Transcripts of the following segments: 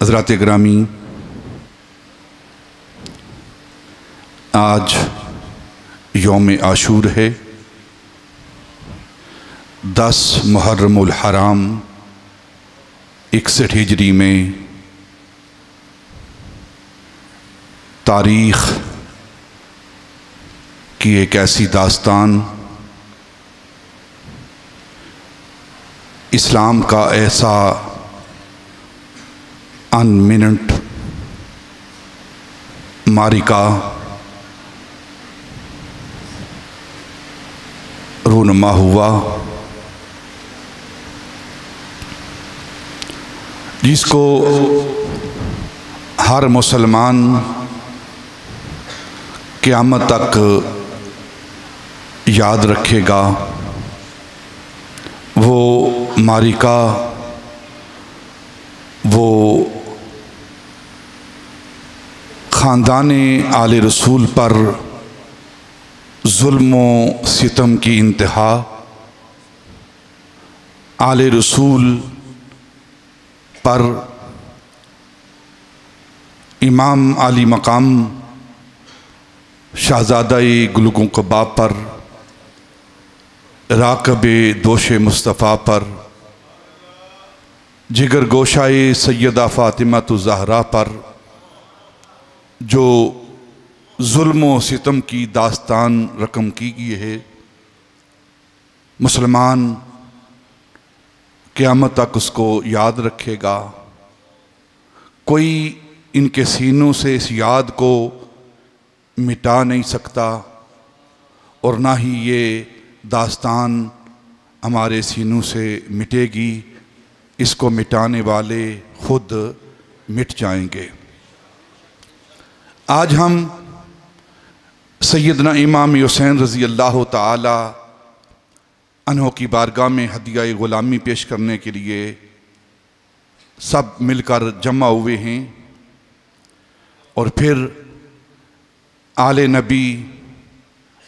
हज़रात ग्रामी, आज यौम आशूर है। 10 मुहर्रमुल हराम 61 हिजरी में तारीख़ की एक ऐसी दास्तान, इस्लाम का ऐसा अनमिनट मारिका रूनुमा हुआ, जिसको हर मुसलमान क़यामत तक याद रखेगा। वो मारिका, वो ख़ानदाने आले रसूल पर ज़ुल्म सितम की इंतहा, आले रसूल पर इमाम आली मकाम शहज़ादा-ए गुलगों क़बा पर, राक़ब-ए दोश मुस्तफ़ा पर, जिगर गोशाए सैयदा फ़ातिमा ज़हरा पर जो ज़ुल्म सितम की दास्तान रकम की गई है, मुसलमान क़यामत तक उसको याद रखेगा। कोई इनके सीनों से इस याद को मिटा नहीं सकता और ना ही ये दास्तान हमारे सीनों से मिटेगी। इसको मिटाने वाले खुद मिट जाएंगे। आज हम सैयदना इमाम हुसैन रज़ी अल्लाह ताला अन्हो की बारगाह में हदिया ग़ुलामी पेश करने के लिए सब मिलकर जमा हुए हैं और फिर आले नबी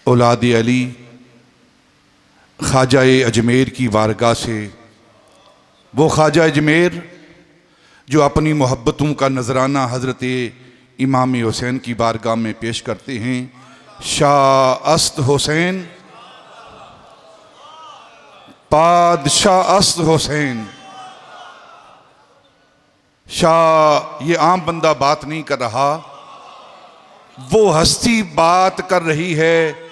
औलाद अली ख्वाजा अजमेर की बारगाह से, वो ख्वाजा अजमेर जो अपनी मोहब्बतों का नजराना हज़रत इमाम हुसैन की बारगाह में पेश करते हैं। शाह अस्त हुसैन, पादशाह अस्त हुसैन। शाह ये आम बंदा बात नहीं कर रहा, वो हस्ती बात कर रही है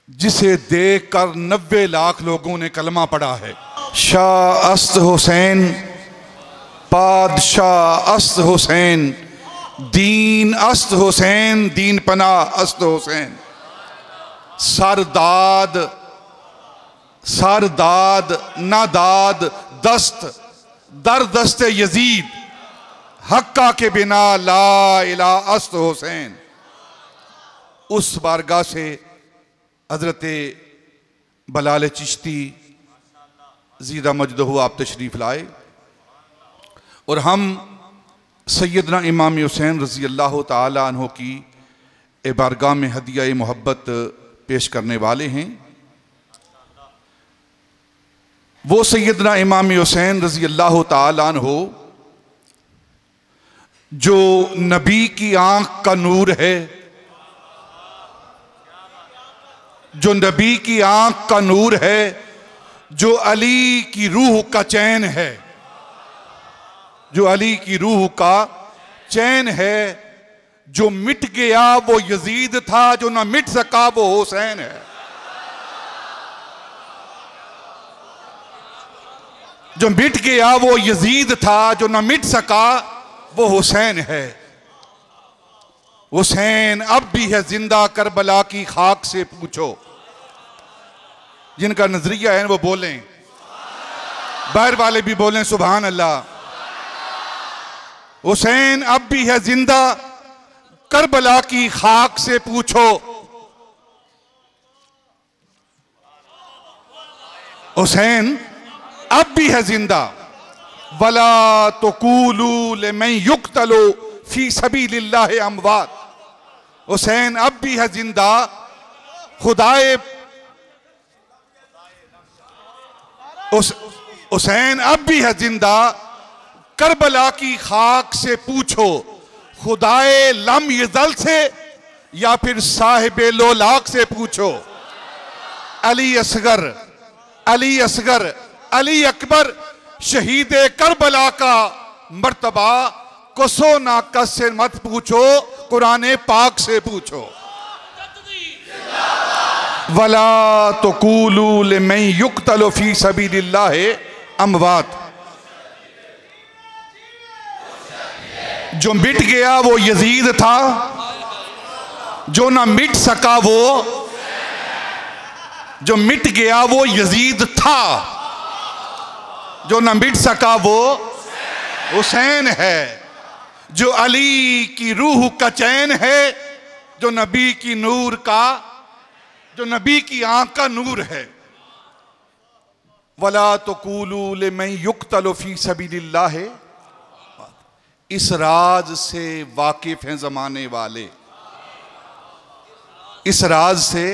जिसे देखकर 90 लाख लोगों ने कलमा पढ़ा है। शाह अस्त हुसैन, पादशाह अस्त हुसैन, दीन अस्त हुसैन, दीन पना अस्त हुसैन। सरदाद सरदाद नादाद दस्त दर दस्त यजीद, हक्का के बिना ला इला अस्त हुसैन। उस बारगाह से हजरत बलाल चिश्ती ज़ीदा मजदहू आप तशरीफ़ लाए और हम सैयदना इमाम हुसैन रज़ी अल्लाह ताला अन्हो की बारगाह में हदिया मोहब्बत पेश करने वाले हैं। वो सैयदना इमाम हुसैन रज़ी अल्लाह ताला अन्हो जो नबी की आंख का नूर है, जो नबी की आंख का नूर है, जो अली की रूह का चैन है, जो अली की रूह का चैन है। जो मिट गया वो यजीद था, जो ना मिट सका वो हुसैन है। जो मिट गया वो यजीद था, जो ना मिट सका वो हुसैन है। हुसैन अब भी है जिंदा, करबला की खाक से पूछो। जिनका नजरिया है वो बोलें, बाहर वाले भी बोलें सुभान अल्लाह। हुसैन अब भी है जिंदा, करबला की खाक से पूछो। हुसैन अब भी है जिंदा। वला तो कूलू लिमन युक्तलो फी सबीलिल्लाह अमवात। हुसैन अब भी है जिंदा, खुदाए हुसैन अब भी है जिंदा, करबला की खाक से पूछो, खुदाए लम यज़ल से या फिर साहिबे लोलाक से पूछो। अली असगर, अली असगर, अली अकबर, शहीद करबला का मर्तबा कसो नाकस से मत पूछो, कुरान पाक से पूछो। वला तक़ूलू लिमन युक़्तलु फ़ी सबीलिल्लाह अमवात, जो मिट गया वो यजीद था, जो ना मिट सका वो, जो मिट गया वो यजीद था, जो ना मिट सका वो हुसैन है, जो अली की रूह का चैन है, जो नबी की नूर का, जो नबी की आंख का नूर है। वला तक़ूलू लिमन युक़्तलु फ़ी सबीलिल्लाह, इस राज से वाकिफ हैं जमाने वाले, इस राज से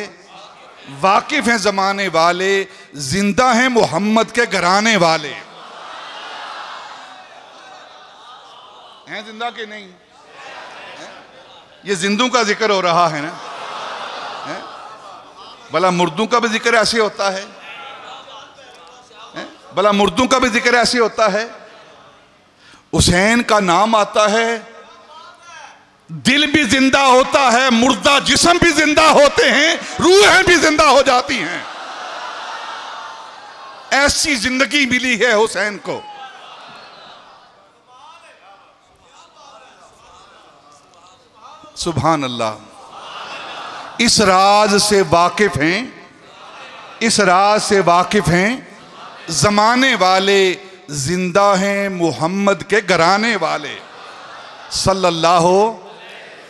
वाकिफ हैं जमाने वाले, जिंदा हैं मोहम्मद के घराने वाले। हैं जिंदा के नहीं? ये जिंदों का जिक्र हो रहा है ना, भला मुर्दों का भी जिक्र ऐसे होता है? भला मुर्दों का भी जिक्र ऐसे होता है? हुसैन का नाम आता है, दिल भी जिंदा होता है, मुर्दा जिस्म भी जिंदा होते हैं, रूहें भी जिंदा हो जाती हैं। ऐसी जिंदगी मिली है हुसैन को। सुभान अल्लाह। इस राज से वाकिफ हैं, इस राज से वाकिफ हैं जमाने वाले, जिंदा हैं मोहम्मद के घराने वाले। सल्लल्लाहु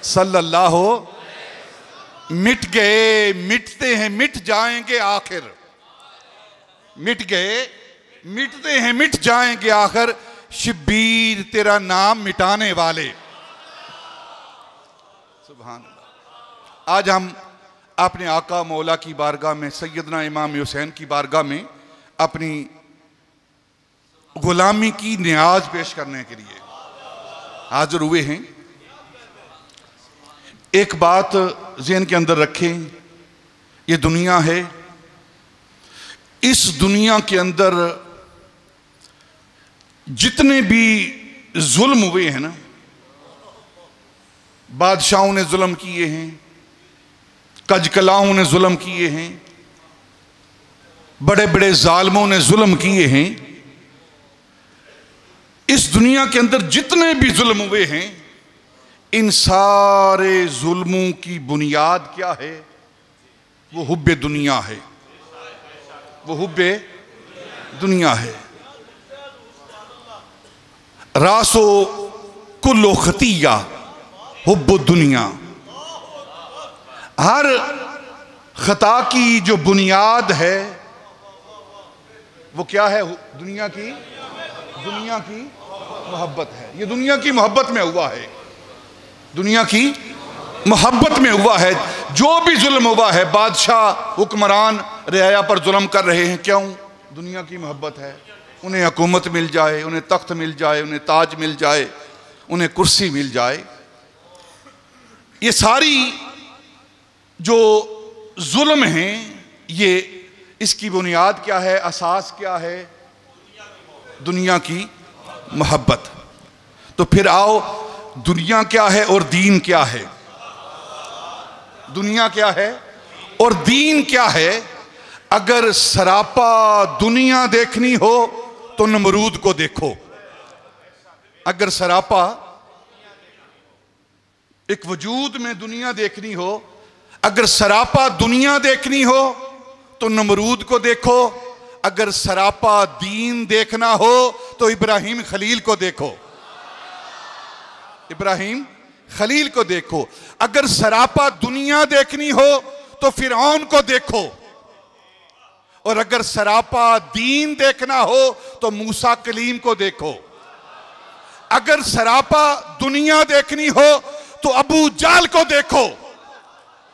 सल्लल्लाहु। मिट गए, मिटते हैं, मिट जाएंगे आखिर, मिट गए, मिटते हैं, मिट जाएंगे आखिर, शिब्बीर तेरा नाम मिटाने वाले। सुभान अल्लाह। आज हम अपने आका मौला की बारगाह में, सैयदना इमाम हुसैन की बारगाह में अपनी गुलामी की नियाज पेश करने के लिए हाजिर हुए हैं। एक बात ज़हन के अंदर रखें, ये दुनिया है, इस दुनिया के अंदर जितने भी जुल्म हुए हैं ना, बादशाहों ने जुल्म किए हैं, कजकलाओं ने जुल्म किए हैं, बड़े बड़े जालिमों ने जुल्म किए हैं, इस दुनिया के अंदर जितने भी जुल्म हुए हैं, इन सारे जुल्मों की बुनियाद क्या है? वो हुब्बे दुनिया है, वो हुब्बे दुनिया है। रासो कुल्लो खतिया हुब्बु दुनिया। हर खता की जो बुनियाद है वो क्या है? दुनिया की, दुनिया की मोहब्बत है। ये दुनिया की मोहब्बत में हुआ है, दुनिया की मोहब्बत में हुआ है। जो भी जुल्म हुआ है, बादशाह हुक्मरान रियाया पर जुल्म कर रहे हैं, क्यों? दुनिया की मोहब्बत है। उन्हें हुकूमत मिल जाए, उन्हें तख्त मिल जाए, उन्हें ताज मिल जाए, उन्हें कुर्सी मिल जाए। ये सारी जो जुल्म हैं, ये इसकी बुनियाद क्या है? असास क्या है? दुनिया की मोहब्बत। तो फिर आओ, दुनिया क्या है और दीन क्या है? दुनिया क्या है और दीन क्या है? अगर सरापा दुनिया देखनी हो तो नमरूद को देखो। अगर सरापा एक वजूद में दुनिया देखनी हो, अगर सरापा दुनिया देखनी हो तो नमरूद को देखो। अगर सरापा दीन देखना हो तो इब्राहिम खलील को देखो, इब्राहिम खलील को देखो। अगर सरापा दुनिया देखनी हो तो फिरौन को देखो, और अगर सरापा दीन देखना हो तो मूसा कलीम को देखो। अगर सरापा दुनिया देखनी हो तो अबू जाल को देखो,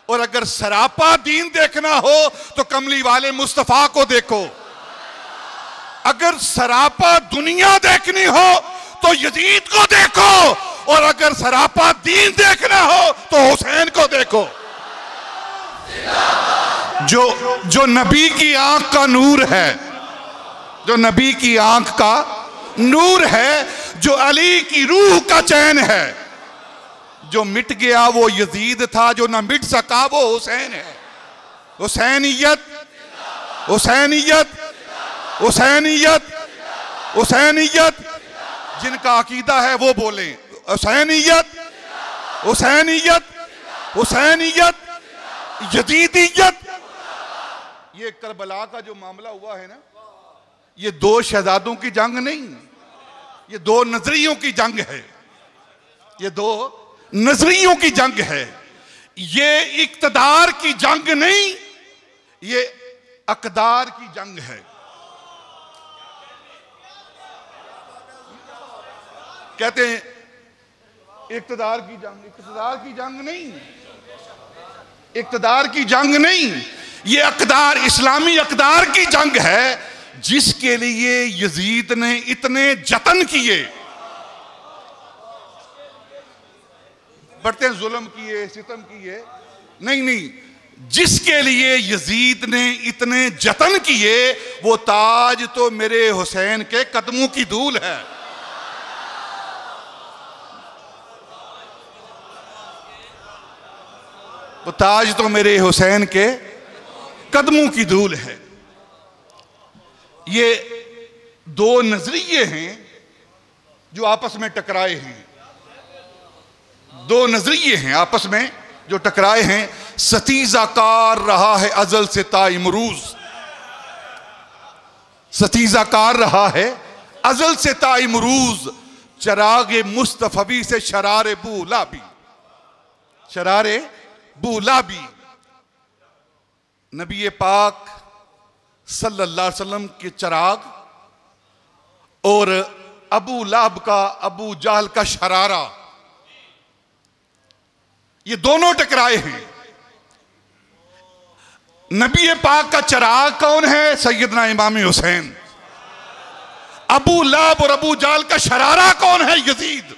और अगर सरापा दीन देखना हो तो कमली वाले मुस्तफा को देखो। अगर सरापा दुनिया देखनी हो तो यजीद को देखो, और अगर सरापा दीन देखना हो तो हुसैन को देखो। जो नबी की आंख का नूर है, जो नबी की आंख का नूर है, जो अली की रूह का चैन है। जो मिट गया वो यजीद था, जो ना मिट सका वो हुसैन है। हुसैनियत, हुसैनियत, हुसैनियत, हुसैनियत। जिनका अकीदा है वो बोले हुसैनियत, हुसैनियत, हुसैनियत, यजीदियत। ये करबला का जो मामला हुआ है ना, ये दो शहजादों की जंग नहीं, ये दो नजरियों की जंग है। ये दो नजरियों की जंग है। ये इक्तदार की जंग नहीं, ये अकदार की जंग है। कहते हैं इक्तदार की जंग, इक्तदार की जंग नहीं, इक्तदार की जंग नहीं, ये अकदार, इस्लामी अकदार की जंग है, जिसके लिए यजीद ने इतने जतन किए। बढ़ते जुल्म किए, सितम किए, नहीं नहीं, जिसके लिए यजीद ने इतने जतन किए, वो ताज तो मेरे हुसैन के कदमों की धूल है। वो ताज तो मेरे हुसैन के कदमों की धूल है। ये दो नजरिए हैं जो आपस में टकराए हैं, दो नजरिए हैं आपस में जो टकराए हैं। सतीजाकार रहा है अजल से ता इमरूज, सतीजाकार रहा है अजल से ता इमरूज। चरागे मुस्तफवी से शरारे बूलाबी, शरारे बूलाबी। नबी पाक सल्लल्लाहु अलैहि वसल्लम के चिराग और अबू लाहब का, अबू जहल का शरारा, ये दोनों टकराए हैं। नबी पाक का चिराग कौन है? सैयदना इमाम हुसैन। अबू लाहब और अबू जहल का शरारा कौन है? यजीद।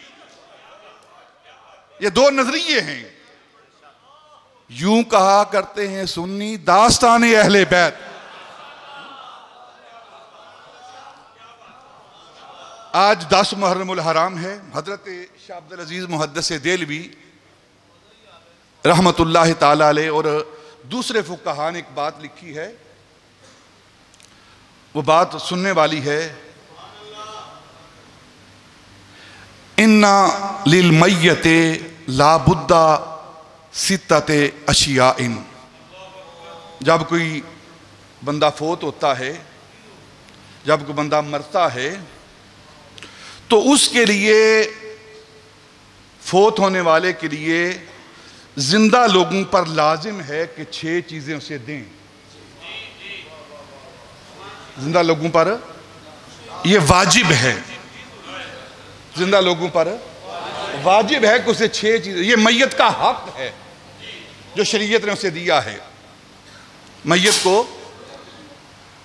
ये दो नजरिए हैं। यूं कहा करते हैं सुन्नी दास्तान अहले बैत। आज 10 मुहर्रमुल हराम है। हजरत शाह अब्दुल अजीज मुहद्दिस देलवी रहमतुल्लाह ताला अलैह और दूसरे फुक़हा ने एक बात लिखी है, वो बात सुनने वाली है। इन्ना लिल मय्यते ला बुद्दा सित्तते अशिया इन। जब कोई बंदा फोत होता है, जब कोई बंदा मरता है, तो उसके लिए, फोत होने वाले के लिए जिंदा लोगों पर लाजिम है कि 6 चीजें उसे दें। जिंदा लोगों पर यह वाजिब है, जिंदा लोगों पर वाजिब है कि उसे 6 चीजें, यह मैयत का हक है जो शरीयत ने उसे दिया है। मैयत को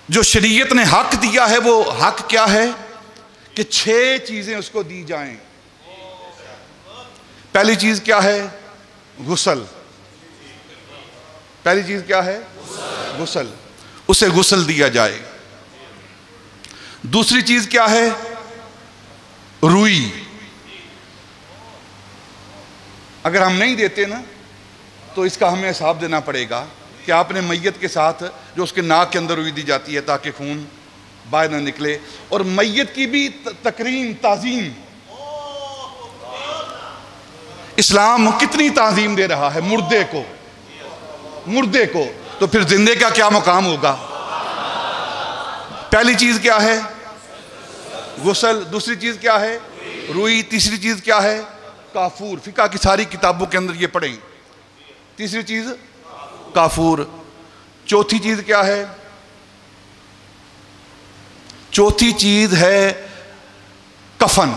जो शरीयत ने हक दिया है, वो हक क्या है कि 6 चीजें उसको दी जाएं। पहली चीज क्या है? गुसल। पहली चीज क्या है? गुसल। उसे गुसल दिया जाए। दूसरी चीज क्या है? रुई। अगर हम नहीं देते ना, तो इसका हमें हिसाब देना पड़ेगा कि आपने मैयत के साथ जो उसके नाक के अंदर रुई दी जाती है ताकि खून बाहर ना निकले, और मैयत की भी तकरीम, ताजीम। इस्लाम कितनी ताजीम दे रहा है मुर्दे को, मुर्दे को, तो फिर जिंदे का क्या मुकाम होगा? पहली चीज क्या है? गुसल। दूसरी चीज क्या है? रुई। तीसरी चीज क्या है? काफूर। फिका की सारी किताबों के अंदर ये पढ़ें। तीसरी चीज काफूर। चौथी चीज क्या है? चौथी चीज है कफन।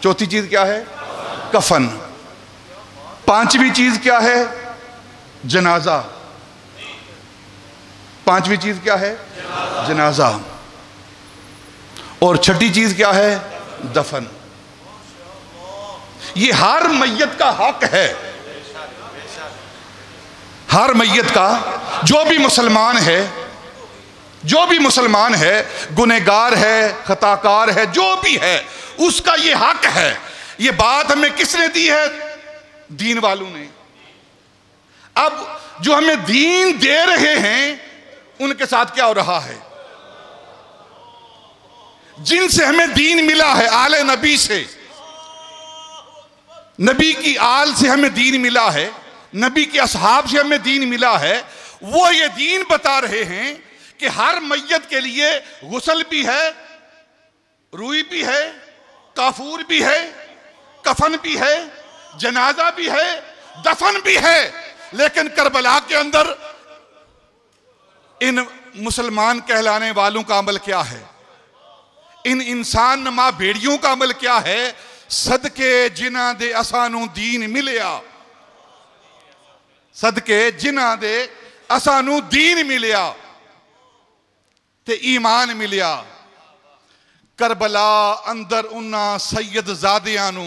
चौथी चीज क्या है? कफन। पांचवी चीज क्या है? जनाजा। पांचवी चीज क्या है? जनाजा। और छठी चीज क्या है? दफन। ये हर मैयत का हक है, हर मैयत का। जो भी मुसलमान है, जो भी मुसलमान है, गुनहगार है, खताकार है, जो भी है, उसका ये हक है। ये बात हमें किसने दी है? दीन वालों ने। अब जो हमें दीन दे रहे हैं उनके साथ क्या हो रहा है? जिनसे हमें दीन मिला है, आले नबी से, नबी की आल से हमें दीन मिला है, नबी के असहाब से हमें दीन मिला है, वो ये दीन बता रहे हैं कि हर मैयत के लिए गुस्ल भी है, रूई भी है, काफूर भी है, कफन भी है, जनाजा भी है, दफन भी है। लेकिन करबला के अंदर इन मुसलमान कहलाने वालों का अमल क्या है? इन इंसान नमा भेड़ियों का अमल क्या है? सदके जिन्हां दे असानू दीन मिलिया, सदके जिन्हां दे असानू दीन मिलिया ते ईमान मिलिया। करबला अंदर उन्हां सैयद ज़ादियां नू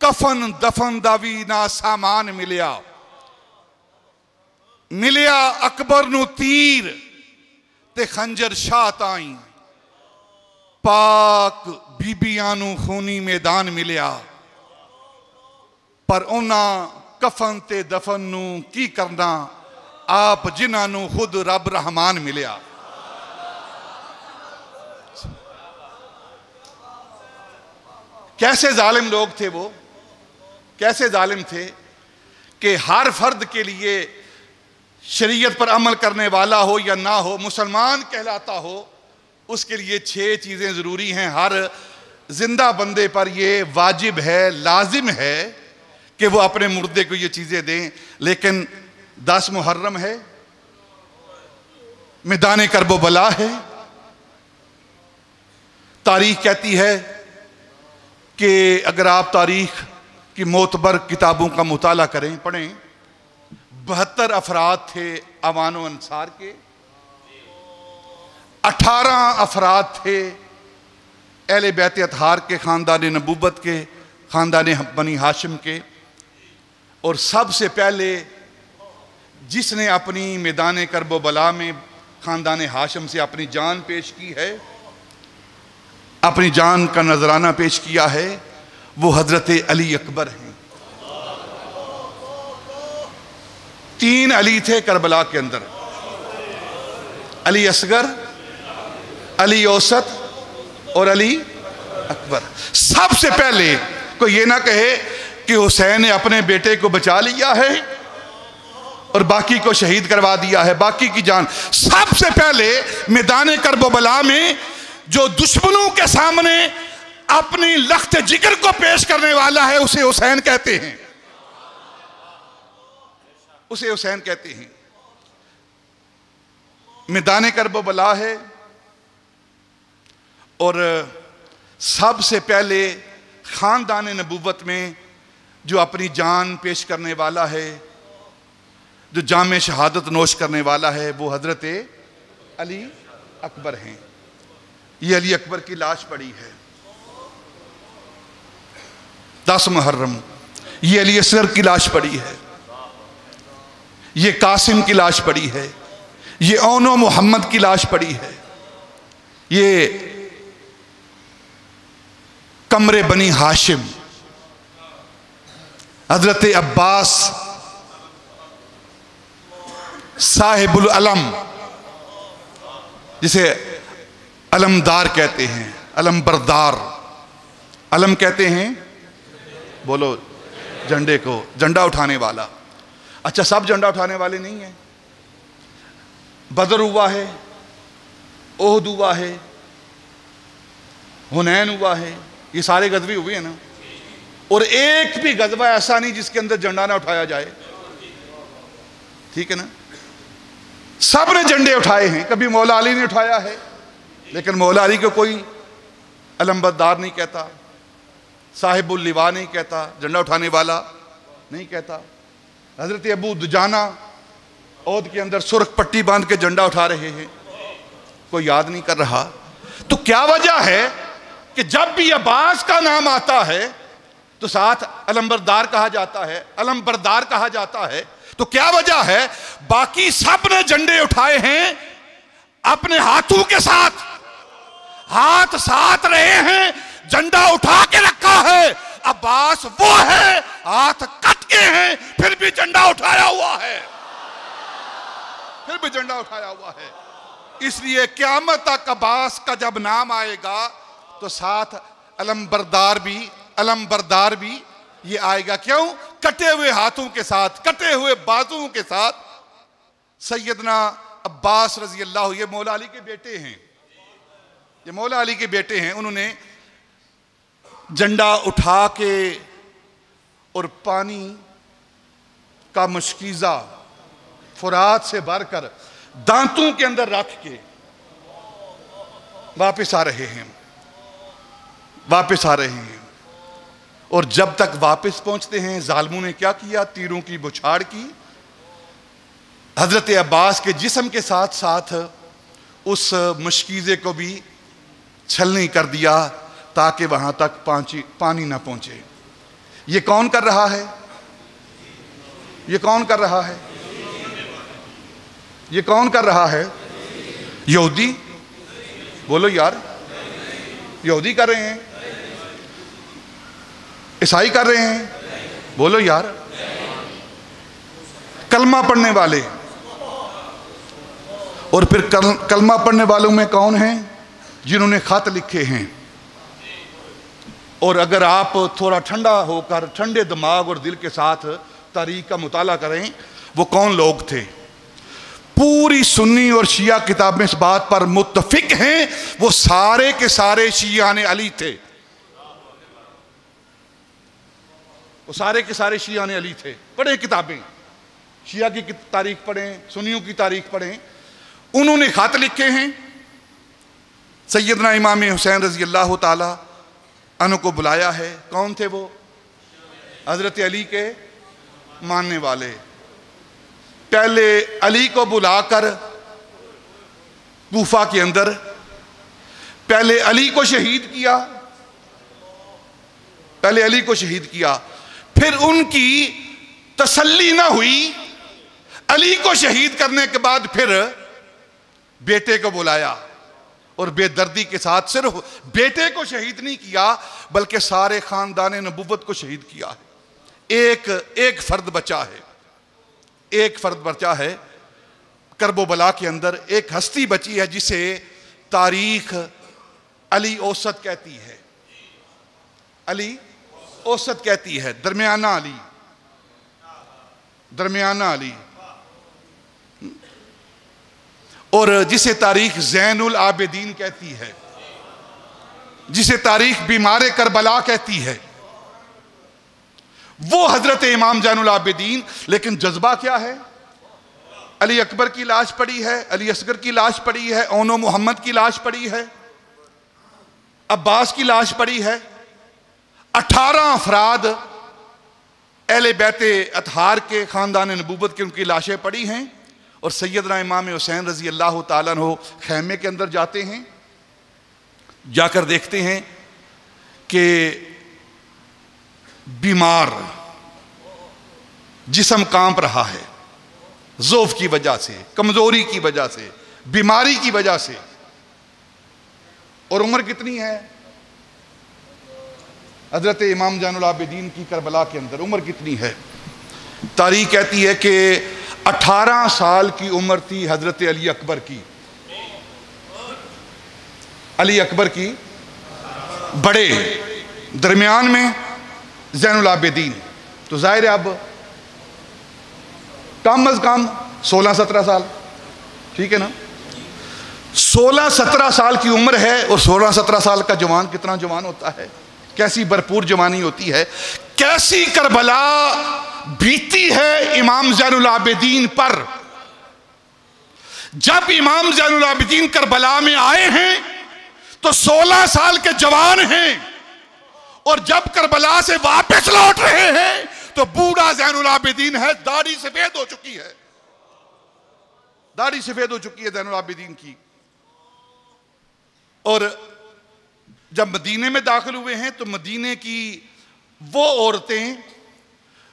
कफन दफन दा वी ना सामान मिलिया। मिलिया अकबर नू तीर ते खंजर शाह ताई, पाक बीबियां नू खूनी मैदान मिलिया। पर उन्हां कफन ते दफन नू की करना, आप जिन्हां नू खुद रब रहमान मिलिया। कैसे जालिम लोग थे वो, कैसे जालिम थे कि हर फर्द के लिए शरीयत पर अमल करने वाला हो या ना हो, मुसलमान कहलाता हो, उसके लिए 6 चीज़ें ज़रूरी हैं। हर जिंदा बंदे पर ये वाजिब है, लाजिम है कि वो अपने मुर्दे को ये चीज़ें दें। लेकिन 10 मुहर्रम है, मैदान करबला है, तारीख कहती है कि अगर आप तारीख की मोतबर किताबों का मुताला करें, पढ़ें, 72 अफराद थे अवान व अंसार के, 18 अफराद थे अहले बैत अतहार के, ख़ानदान नबूवत के, ख़ानदान बनी हाशिम के। और सबसे पहले जिसने अपनी मैदान करबला में ख़ानदान हाशिम से अपनी जान पेश की है, अपनी जान का नजराना पेश किया है, वो हजरत अली अकबर हैं। 3 अली थे करबला के अंदर, अली असगर, अली औसत और अली अकबर। सबसे पहले कोई ये ना कहे कि हुसैन ने अपने बेटे को बचा लिया है और बाकी को शहीद करवा दिया है, बाकी की जान। सबसे पहले मैदान करबला में जो दुश्मनों के सामने अपनी लख्त जिगर को पेश करने वाला है, उसे हुसैन कहते हैं, उसे हुसैन कहते हैं। मैदान करबला है और सबसे पहले खानदान नबूवत में जो अपनी जान पेश करने वाला है, जो जाम शहादत नोश करने वाला है, वो हजरत अली अकबर हैं। ये अली अकबर की लाश पड़ी है 10 मुहर्रम। ये अली असगर की लाश पड़ी है, ये कासिम की लाश पड़ी है, ये औनो मोहम्मद की लाश पड़ी है, ये कमरे बनी हाशिम, हजरत अब्बास साहिबुल अलम, जिसे अलमदार कहते हैं, अलम बरदार, अलम कहते हैं, बोलो, झंडे को, झंडा उठाने वाला। अच्छा, सब झंडा उठाने वाले नहीं हैं। बदर हुआ है, ओहद हुआ है, हुनैन हुआ है, ये सारे गजवे हुए हैं ना। और एक भी गजवा ऐसा नहीं जिसके अंदर झंडा ना उठाया जाए, ठीक है ना। सब ने झंडे उठाए हैं। कभी मौला अली ने उठाया है, लेकिन मौला अली को कोई अलमबरदार नहीं कहता, साहिबुल लिवा नहीं कहता, झंडा उठाने वाला नहीं कहता। हजरत अबू दुजाना ओहद के अंदर सुर्ख पट्टी बांध के झंडा उठा रहे हैं, कोई याद नहीं कर रहा। तो क्या वजह है कि जब भी अब्बास का नाम आता है तो साथ अलमबरदार कहा जाता है, अलमबरदार कहा जाता है। तो क्या वजह है? बाकी सब ने झंडे उठाए हैं अपने हाथों के साथ, हाथ साथ रहे हैं, झंडा उठा के रखा है। अब्बास वो है, हाथ कट के हैं फिर भी झंडा उठाया हुआ है, फिर भी झंडा उठाया हुआ है। इसलिए क़यामत तक अब्बास का जब नाम आएगा तो साथ अलमबरदार भी ये आएगा। क्यों? कटे हुए हाथों के साथ, कटे हुए बाजुओं के साथ। सैयदना अब्बास रजी अल्लाह, ये मौला अली के बेटे हैं, ये मौला अली के बेटे हैं। उन्होंने झंडा उठा के और पानी का मुश्कीज़ा फुरात से भरकर दांतों के अंदर रख के वापस आ रहे हैं, वापस आ रहे हैं। और जब तक वापस पहुंचते हैं जालिमों ने क्या किया? तीरों की बौछार की। हजरत अब्बास के जिस्म के साथ साथ उस मुश्कीज़े को भी छलनी कर दिया ताकि वहां तक पानी ना पहुंचे। ये कौन कर रहा है? ये कौन कर रहा है? ये कौन कर रहा है? यहूदी। बोलो यार, यहूदी कर रहे हैं, ईसाई कर रहे हैं। बोलो यार, कलमा पढ़ने वाले। और फिर कलमा पढ़ने वालों में कौन हैं? जिन्होंने खत लिखे हैं। और अगर आप थोड़ा ठंडा होकर, ठंडे दिमाग और दिल के साथ तारीख का मुताला करें, वो कौन लोग थे? पूरी सुन्नी और शिया किताबें इस बात पर मुत्तफिक हैं, वो सारे के सारे शियाने अली थे। वो सारे के सारे शियाने अली थे। पढ़ें किताबें, शिया की तारीख पढ़ें, सुन्नियों की तारीख पढ़ें। उन्होंने खत लिखे हैं। सैयदना इमाम हुसैन रजी अल्लाह ताला अन्हु को बुलाया है। कौन थे वो? हजरत अली के मानने वाले। पहले अली को बुलाकर कूफा के अंदर पहले अली को शहीद किया, पहले अली को शहीद किया। फिर उनकी तसल्ली ना हुई, अली को शहीद करने के बाद फिर बेटे को बुलाया और बेदर्दी के साथ सिर्फ बेटे को शहीद नहीं किया बल्कि सारे खानदान नबुव्वत को शहीद किया है। एक फर्द बचा है, एक फर्द बचा है करबला के अंदर। एक हस्ती बची है जिसे तारीख अली औसत कहती है, अली औसत कहती है, दरमियाना अली, दरमियाना अली। और जिसे तारीख ज़ैनुल आबिदीन कहती है, जिसे तारीख बीमारे करबला कहती है, वो हजरत इमाम ज़ैनुल आबिदीन। लेकिन जज्बा क्या है? अली अकबर की लाश पड़ी है, अली असगर की लाश पड़ी है, ओनो मोहम्मद की लाश पड़ी है, अब्बास की लाश पड़ी है। 18 अफराद अहले बैते अतहार के खानदान नबूवत की उनकी लाशें पड़ी हैं। और सैयदना इमाम हुसैन रजी अल्लाह ताला अन्हु खैमे के अंदर जाते हैं, जाकर देखते हैं कि बीमार जिस्म कांप रहा है, ज़ौफ़ की वजह से, कमजोरी की वजह से, बीमारी की वजह से। और उम्र कितनी है हजरत इमाम ज़ैनुल आबिदीन की करबला के अंदर? उम्र कितनी है? तारीख कहती है कि 18 साल की उम्र थी हजरत अली अकबर की, अली अकबर की बड़े, दरमियान में ज़ैनुल आबिदीन। तो जाहिर है अब कम अज कम 16-17 साल, ठीक है ना? 16-17 साल की उम्र है। और 16-17 साल का जवान कितना जवान होता है, कैसी भरपूर जवानी होती है, कैसी करबला बीती है इमाम ज़ैनुल आबिदीन पर। जब इमाम ज़ैनुल आबिदीन करबला में आए हैं तो 16 साल के जवान हैं, और जब करबला से वापस लौट रहे हैं तो बूढ़ा ज़ैनुल आबिदीन है, दाढ़ी सफेद हो चुकी है, दाढ़ी सफेद हो चुकी है ज़ैनुल आबिदीन की। और जब मदीने में दाखिल हुए हैं तो मदीने की वो औरतें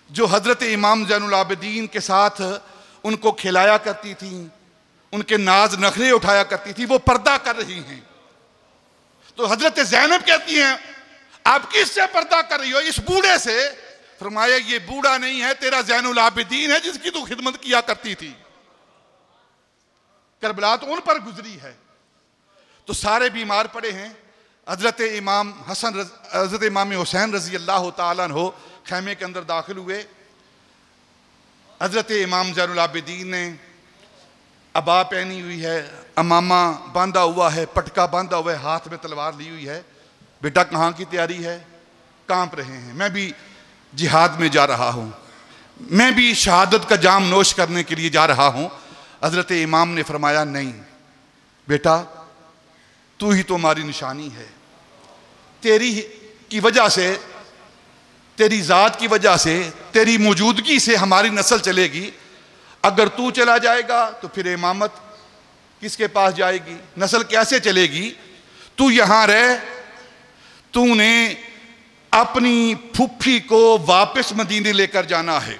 जो हज़रत इमाम ज़ैनुल आबिदीन के साथ उनको खिलाया करती थीं, उनके नाज नखरे उठाया करती थी, वो पर्दा कर रही हैं। तो हज़रत ज़ैनब कहती हैं, आप किससे पर्दा कर रही हो? इस बूढ़े से। फरमाया, ये बूढ़ा नहीं है, तेरा ज़ैनुल आबिदीन है जिसकी तू खिदमत किया करती थी। करबला तो उन पर गुजरी है। तो सारे बीमार पड़े हैं। हज़रत इमाम हसन, हज़रत इमाम हुसैन रज़ी अल्लाह ताला अन्हु खैमे के अंदर दाखिल हुए। हज़रत इमाम ज़ैनुल आबिदीन ने अबा पहनी हुई है, अमामा बांधा हुआ है, पटका बांधा हुआ है, हाथ में तलवार ली हुई है। बेटा कहाँ की तैयारी है? कांप रहे हैं। मैं भी जिहाद में जा रहा हूँ, मैं भी शहादत का जाम नोश करने के लिए जा रहा हूँ। हज़रत इमाम ने फरमाया, नहीं बेटा, तू ही तो हमारी निशानी है। तेरी की वजह से, तेरी ज़ात की वजह से, तेरी मौजूदगी से हमारी नस्ल चलेगी। अगर तू चला जाएगा तो फिर इमामत किसके पास जाएगी? नस्ल कैसे चलेगी? तू यहाँ रह। तूने अपनी फुफ्फी को वापस मदीने लेकर जाना है,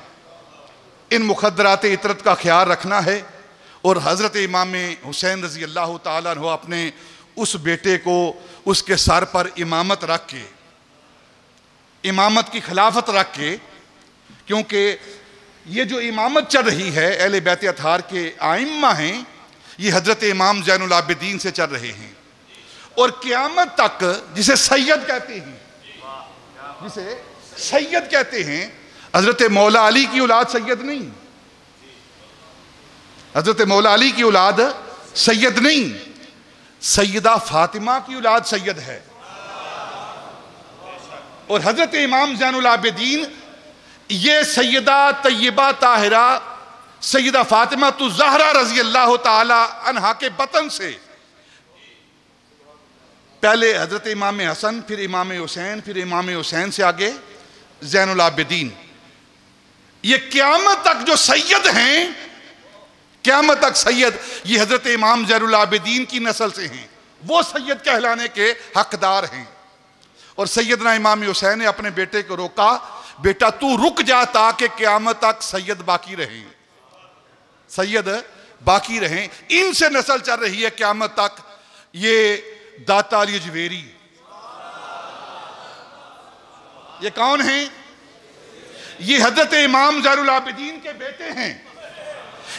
इन मुखद्दरात इतरत का ख्याल रखना है। और हज़रत इमाम हुसैन रज़ी अल्लाह ताला अन्हु अपने उस बेटे को उसके सर पर इमामत रख के, इमामत की खिलाफत रख के, क्योंकि ये जो इमामत चल रही है अहले बैत अतहार के आइम्मा हैं, ये हज़रत इमाम ज़ैनुल आबिदीन से चल रहे हैं। और क़यामत तक जिसे सैयद कहते हैं, जिसे सैयद कहते हैं, हज़रत मौला अली की औलाद सैयद नहीं, हज़रत मौला अली की औलाद सैयद नहीं, सैयदा फातिमा की औलाद सैयद है। और हज़रत इमाम ज़ैनुल आबिदीन ये सैयदा तय्यबा ताहिरा सैयदा फातिमा तु ज़हरा रज़ी अल्लाह ताला अन्हा के बतन से, पहले हज़रत इमाम हसन, फिर इमाम हुसैन, फिर इमाम हुसैन से आगे ज़ैनुल आबिदीन, ये क़यामत तक जो सैयद हैं, क़यामत तक सैयद, ये हज़रत इमाम ज़ैनुल आबिदीन की नस्ल से हैं। वो सैयद कहलाने के हकदार हैं। और सैयदना इमाम हुसैन ने अपने बेटे को रोका, बेटा तू रुक जा ताकि क़यामत तक सैयद बाकी रहें, सैयद बाकी रहें। इनसे नस्ल चल रही है क़यामत तक। ये दाता अली अजवेरी, ये कौन हैं? ये हज़रत इमाम ज़ैनुल आबिदीन के बेटे हैं।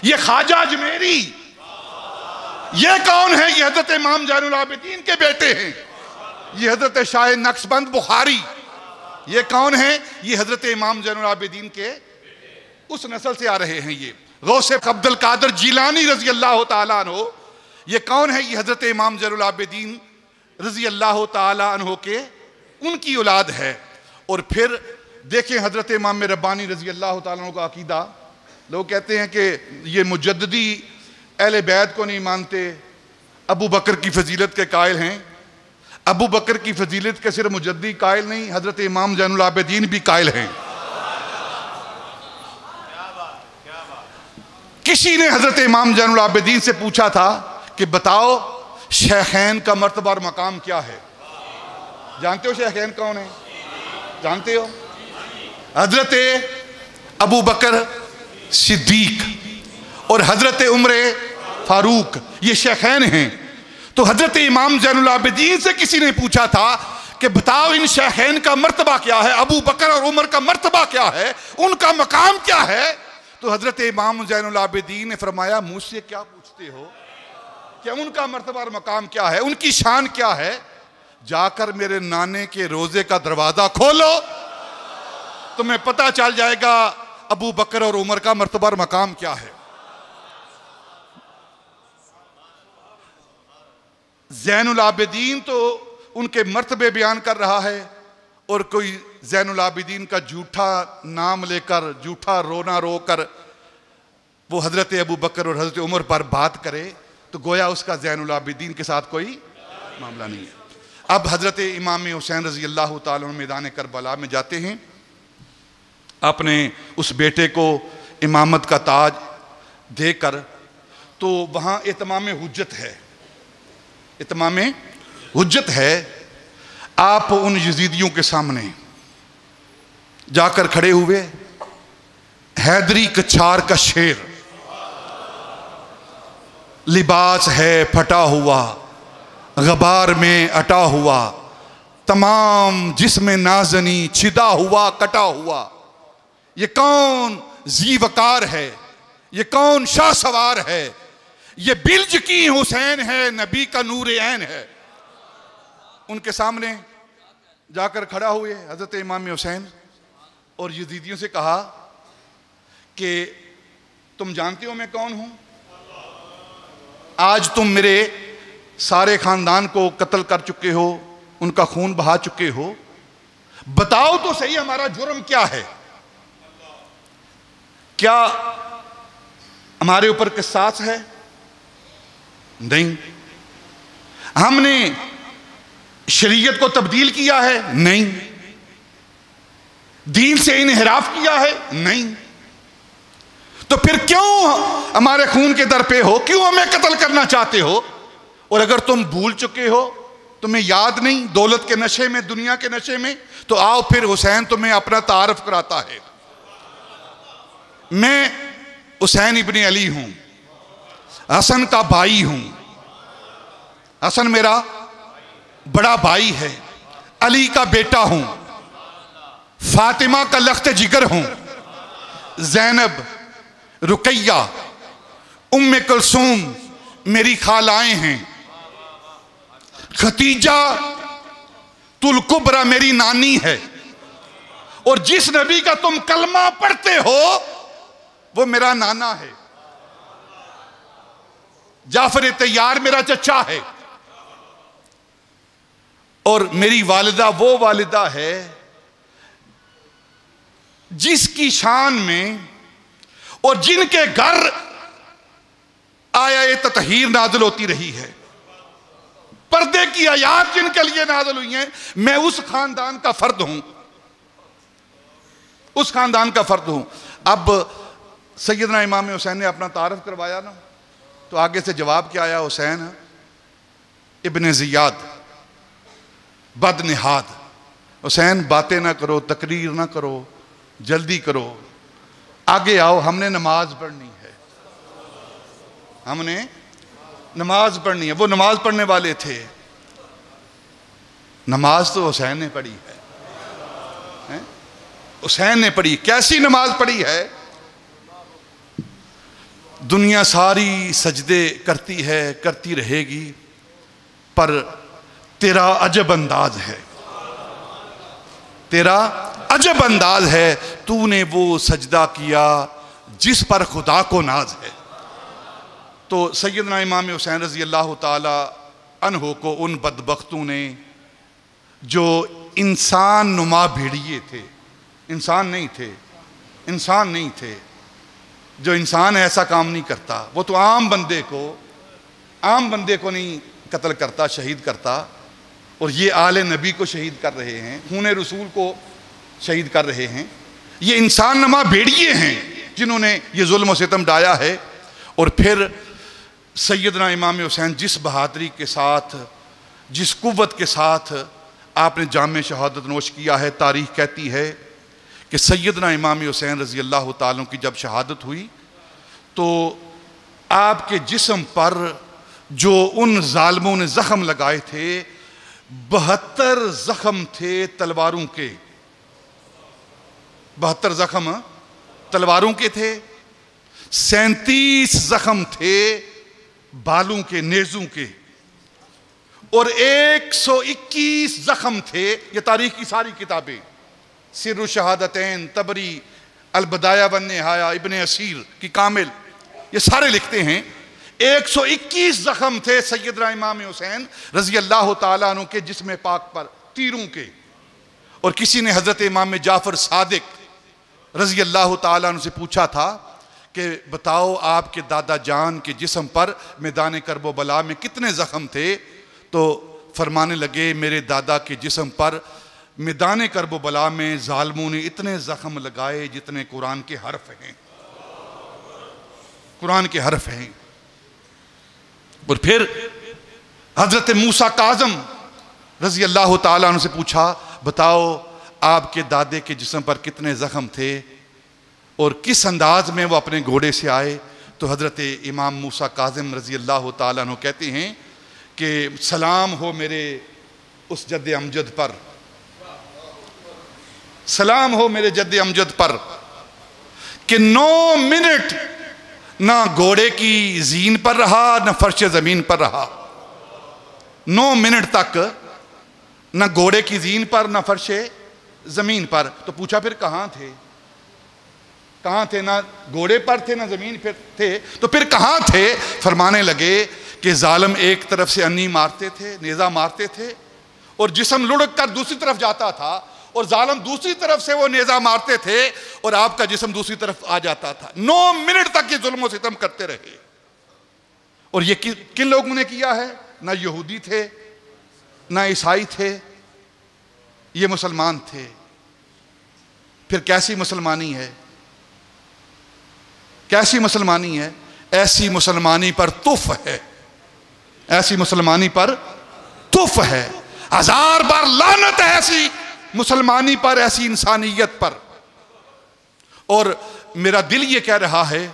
ये ख्वाजा अजमेरी, ये कौन है? ये हज़रत इमाम ज़ैनुल आबिदीन के बेटे हैं। ये हज़रत शाह नक्शबंद बुखारी, ये कौन है? ये हज़रत इमाम ज़ैनुल आबिदीन के उस नस्ल से आ रहे हैं। ये गौसे अब्दुल कादिर जिलानी रज़ी अल्लाह ताला अन्हु, ये कौन है? ये हज़रत इमाम ज़ैनुल आबिदीन रज़ी अल्लाह ताला अन्हु के उनकी औलाद है। और फिर देखें हज़रत इमाम रब्बानी रज़ी अल्लाह ताला अन्हु का अकीदा। लोग कहते हैं कि ये मुजद्दिदी अहले बैत को नहीं मानते, अबू बकर की फजीलत के कायल हैं। अबू बकर की फजीलत के सिर्फ मुजद्दी कायल नहीं, हज़रत इमाम ज़ैनुल आबिदीन भी कायल हैं। किसी ने हज़रत इमाम ज़ैनुल आबिदीन से पूछा था कि बताओ शेखैन का मर्तबा और मकाम क्या है? जानते हो शेखैन कौन है? जानते हो? हज़रत अबू बकर सिद्दीक और हज़रत उमर फारूक, ये शेखैन हैं। तो हज़रत इमाम ज़ैनुल आबिदीन से किसी ने पूछा था कि बताओ इन शेखैन का मर्तबा क्या है, अबू बकर और उमर का मर्तबा क्या है, उनका मकाम क्या है? तो हज़रत इमाम ज़ैनुल आबिदीन ने फरमाया, मुझसे क्या पूछते हो? क्या उनका मर्तबा और मकाम क्या है, उनकी शान क्या है? जाकर मेरे नाने के रोज़े का दरवाज़ा खोलो, तुम्हें पता चल जाएगा अबू बकर और उमर का मर्तबा और मकाम क्या है। ज़ैनुल आबिदीन तो उनके मर्तबे बयान कर रहा है, और कोई ज़ैनुल आबिदीन का झूठा नाम लेकर, झूठा रोना रोकर वो हज़रत अबू बकर और हज़रत उमर पर बात करे तो गोया उसका ज़ैनुल आबिदीन के साथ कोई मामला नहीं है। अब हज़रत इमाम हुसैन रज़ी अल्लाह ताला मैदान करबला में जाते हैं, अपने उस बेटे को इमामत का ताज देकर। तो वहाँ इत्माम हुज्जत है, इत्माम हुज्जत है। आप उन यजीदियों के सामने जाकर खड़े हुए, हैदरी कछार का शेर, लिबास है फटा हुआ, गबार में अटा हुआ, तमाम जिस्म नाजनी छिदा हुआ कटा हुआ। ये कौन जीवकार है, ये कौन शाह सवार है, ये बिल्ज की हुसैन है, नबी का नूर ऐन है। उनके सामने जाकर खड़ा हुए हजरत इमाम हुसैन और यजीदियों से कहा कि तुम जानते हो मैं कौन हूं? आज तुम मेरे सारे खानदान को कत्ल कर चुके हो, उनका खून बहा चुके हो, बताओ तो सही हमारा जुर्म क्या है? क्या हमारे ऊपर किसास है? नहीं। हमने शरीयत को तब्दील किया है? नहीं। दीन से इनहिराफ किया है? नहीं। तो फिर क्यों हमारे खून के दर पे हो, क्यों हमें कत्ल करना चाहते हो? और अगर तुम भूल चुके हो, तुम्हें याद नहीं, दौलत के नशे में, दुनिया के नशे में, तो आओ फिर हुसैन तुम्हें अपना तारफ कराता है। मैं हुसैन इब्ने अली हूं, हसन का भाई हूं। हसन मेरा बड़ा भाई है, अली का बेटा हूं, फातिमा का लख्त जिगर हूं, ज़ैनब, रुकैया, उम्मे कुलसूम मेरी खालाएं हैं, खतीजा तुल कुबरा मेरी नानी है, और जिस नबी का तुम कलमा पढ़ते हो वो मेरा नाना है। जाफर तैयार मेरा चचा है, और मेरी वालिदा वो वालिदा है जिसकी शान में और जिनके घर आया ततहीर नाज़िल होती रही है, पर्दे की आयात जिनके लिए नाज़िल हुई हैं। मैं उस खानदान का फर्द हूं, उस खानदान का फर्द हूं। अब सैयदना इमाम हुसैन ने अपना तारफ करवाया ना, तो आगे से जवाब क्या आया? Hussain Ibn Ziyad बदनिहाद। हुसैन बातें ना करो, तकरीर ना करो, जल्दी करो, आगे आओ, हमने नमाज पढ़नी है, हमने नमाज पढ़नी है। वो नमाज पढ़ने वाले थे, नमाज तो हुसैन ने पढ़ी है, हुसैन ने पढ़ी। कैसी नमाज पढ़ी है? दुनिया सारी सजदे करती है, करती रहेगी, पर तेरा अजब अंदाज है, तेरा अजब अंदाज है। तूने वो सजदा किया जिस पर खुदा को नाज है। तो सैयदना इमाम हुसैन रज़ी अल्लाह ताला अन्हो को उन बदबख्तों ने, जो इंसान नुमा भेड़िए थे, इंसान नहीं थे, इंसान नहीं थे, जो इंसान ऐसा काम नहीं करता, वो तो आम बंदे को नहीं कत्ल करता, शहीद करता, और ये आले नबी को शहीद कर रहे हैं, खून रसूल को शहीद कर रहे हैं। ये इंसान नमा भेड़िए हैं जिन्होंने ये जुल्म और सितम डाया है। और फिर सैयदना इमाम हुसैन जिस बहादुरी के साथ, जिस कुव्वत के साथ आपने जाम शहादत नोश किया है, तारीख कहती है कि सैयदना इमाम हुसैन रज़ी अल्लाह ताला की जब शहादत हुई तो आपके जिस्म पर जो उन जालिमों ने ज़ख्म लगाए थे, 72 ज़ख्म थे तलवारों के, 72 ज़ख्म तलवारों के थे, 37 ज़ख्म थे बालों के, नेज़ों के, और 121 ज़ख्म थे। ये तारीख की सारी किताबें, सिर्र शहादतैन, तबरी, अल-बदाया वन निहाया, इब्ने असीर की कामिल, ये सारे लिखते हैं 121 ज़ख्म थे सैयदना इमाम हुसैन रज़ी अल्लाह ताला अन्हु के जिस्म पाक पर, तीरों के। और किसी ने हज़रत इमाम जाफ़र सादिक रज़ी अल्लाह ताला अन्हु से पूछा था कि बताओ आपके दादा जान के जिस्म पर मैदान करबला में कितने ज़ख्म थे? तो फरमाने लगे, मेरे दादा के जिस्म पर मैदान करबला में जालिमों ने इतने ज़ख्म लगाए जितने कुरान के हर्फ हैं, कुरान के हर्फ हैं। और फिर हजरत मूसा काज़म रज़ी अल्लाह ताला अन्हु से पूछा, बताओ आपके दादे के जिस्म पर कितने ज़ख्म थे और किस अंदाज में वो अपने घोड़े से आए? तो हज़रत इमाम मूसा काज़िम रज़ी अल्लाह ताला अन्हु कहते हैं कि सलाम हो मेरे उस जद्द अमजद पर, सलाम हो मेरे जद्द अमजद पर कि 9 मिनट ना घोड़े की जीन पर रहा ना फर्श ज़मीन पर रहा। 9 मिनट तक ना घोड़े की जीन पर ना फर्श ज़मीन पर। तो पूछा फिर कहाँ थे? कहाँ थे? ना घोड़े पर थे ना ज़मीन पर थे, तो फिर कहाँ थे? फरमाने लगे कि जालिम एक तरफ से अन्नी मारते थे, नेज़ा मारते थे, और जिस्म लुढ़क कर दूसरी तरफ जाता था, और जालिम दूसरी तरफ से वो नेज़ा मारते थे और आपका जिस्म दूसरी तरफ आ जाता था। 9 मिनट तक ये जुल्म और सितम करते रहे। और ये किन लोगों ने किया है? ना यहूदी थे ना ईसाई थे, ये मुसलमान थे। फिर कैसी मुसलमानी है? कैसी मुसलमानी है? ऐसी मुसलमानी पर तुफ है, ऐसी मुसलमानी पर तुफ है। 1000 बार लानत है ऐसी मुसलमानी पर, ऐसी इंसानियत पर। और मेरा दिल ये कह रहा है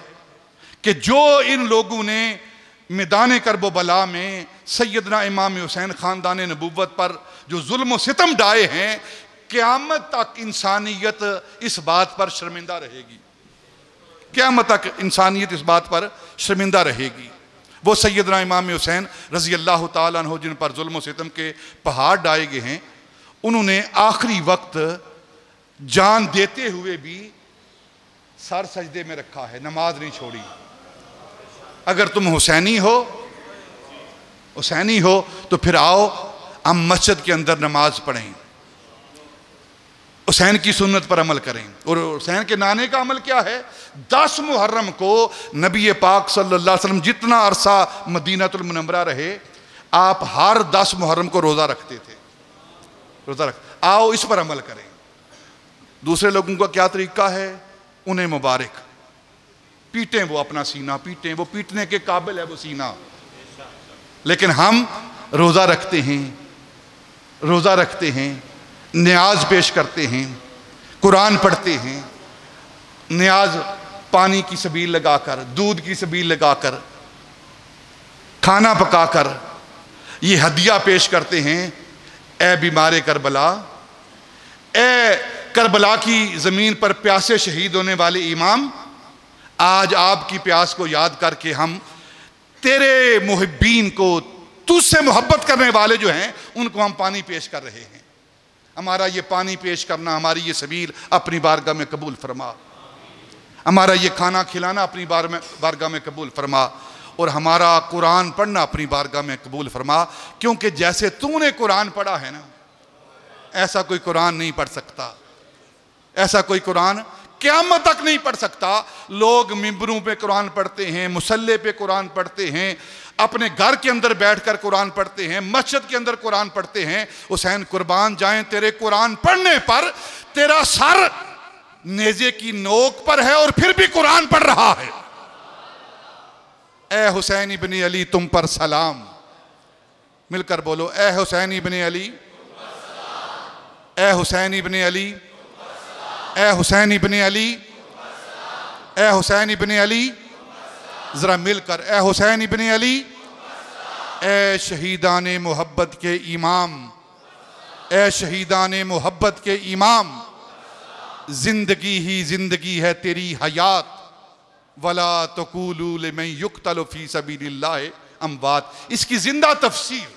कि जो इन लोगों ने मैदान करबो बला में सैयदना इमाम हुसैन खानदान नबूवत पर जो जुल्म सितम डाए हैं, क़यामत तक इंसानियत इस बात पर शर्मिंदा रहेगी। क़यामत तक इंसानियत इस बात पर शर्मिंदा रहेगी। वो सैयदना इमाम हुसैन रज़ी अल्लाह ताला अन्हु जिन पर जुल्म सितम के पहाड़ डाए गए हैं, उन्होंने आखिरी वक्त जान देते हुए भी सर सजदे में रखा है, नमाज नहीं छोड़ी। अगर तुम हुसैनी हो तो फिर आओ हम मस्जिद के अंदर नमाज पढ़ें, हुसैन की सुन्नत पर अमल करें। और हुसैन के नाने का अमल क्या है? 10 मुहर्रम को नबी पाक सल्लल्लाहु अलैहि वसल्लम जितना अरसा मदीनातुल मुनव्वरा रहे, आप हर 10 मुहर्रम को रोज़ा रखते थे। रोज़ा रख, आओ इस पर अमल करें। दूसरे लोगों का क्या तरीका है? उन्हें मुबारक, पीटें वो अपना सीना, पीटें, वो पीटने के काबिल है वो सीना। लेकिन हम रोज़ा रखते हैं, रोज़ा रखते हैं, न्याज पेश करते हैं, कुरान पढ़ते हैं। न्याज पानी की सबील लगाकर, दूध की सबील लगाकर, खाना पकाकर ये हदिया पेश करते हैं। ए बीमारे करबला, ए करबला की ज़मीन पर प्यासे शहीद होने वाले इमाम, आज आपकी प्यास को याद करके हम तेरे मुहिब्बीन को, तुझसे मोहब्बत करने वाले जो हैं, उनको हम पानी पेश कर रहे हैं। हमारा ये पानी पेश करना, हमारी ये सबील अपनी बारगाह में कबूल फरमा। हमारा ये खाना खिलाना अपनी बारगाह में कबूल फरमा। और हमारा कुरान पढ़ना अपनी बारगाह में कबूल फरमा। क्योंकि जैसे तूने कुरान पढ़ा है ना, ऐसा कोई कुरान नहीं पढ़ सकता, ऐसा कोई कुरान क़यामत तक नहीं पढ़ सकता। लोग मिंबरों पे कुरान पढ़ते हैं, मुसल्ले पे कुरान पढ़ते हैं, अपने घर के अंदर बैठकर कुरान पढ़ते हैं, मस्जिद के अंदर कुरान पढ़ते हैं। हुसैन कुर्बान जाएं, तेरे कुरान पढ़ने पर तेरा सर नेज़े की नोक पर है और फिर भी कुरान पढ़ रहा है। ए हुसैन इब्ने अली तुम पर सलाम। मिलकर बोलो, ए हुसैन इब्ने अली, ए हुसैन इब्ने अली, ए हुसैन इब्ने अली, ए हुसैन इब्ने अली। जरा मिलकर, ए हुसैन इब्ने अली, ए शहीदान मोहब्बत के इमाम, ए शहीदान मोहब्बत के इमाम। जिंदगी ही जिंदगी है तेरी हयात, वला तक़ूलू लिमन युक़तलु फ़ी सबीलिल्लाह अमवात। इसकी जिंदा तफसीर,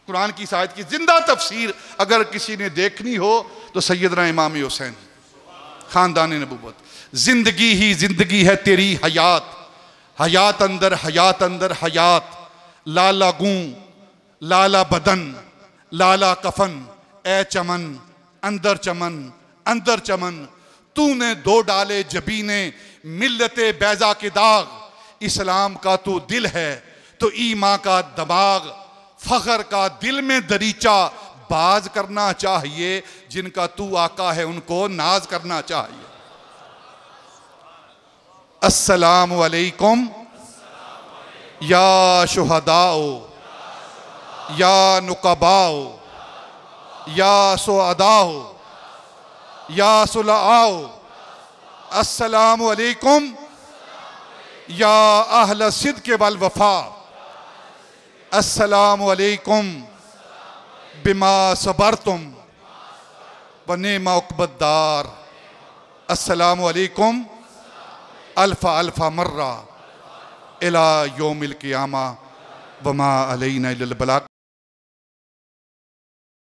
कुरान की आयत की जिंदा तफसीर अगर किसी ने देखनी हो तो सैयदना इमाम हुसैन खानदान नबूवत। जिंदगी ही जिंदगी है तेरी हयात, हयात अंदर हयात अंदर हयात। लाला गूं लाला बदन लाला कफन, ए चमन अंदर चमन अंदर चमन। तूने 2 डाले जबीने मिल्लते बैजा के दाग। इस्लाम का तू दिल है तो ईमा का दमाग। फखर का दिल में दरीचा बाज करना चाहिए, जिनका तू आका है उनको नाज करना चाहिए। अस्सलामु अलैकुम या शुहदाओ या नुकबाओ, या सुअदाओ, या सुलआओ, अस्सलामु अलैकुम या अहल सिद्क़ वल वफ़ा, अस्सलामु अलैकुम बिमा सबरतुम व निअमा उक़बद्दार, अस्सलामु अलैकुम अल्फ़ा अल्फ़ा मर्रा इला यौमिल क़ियामा वमा अलैना इल्लल बलाग।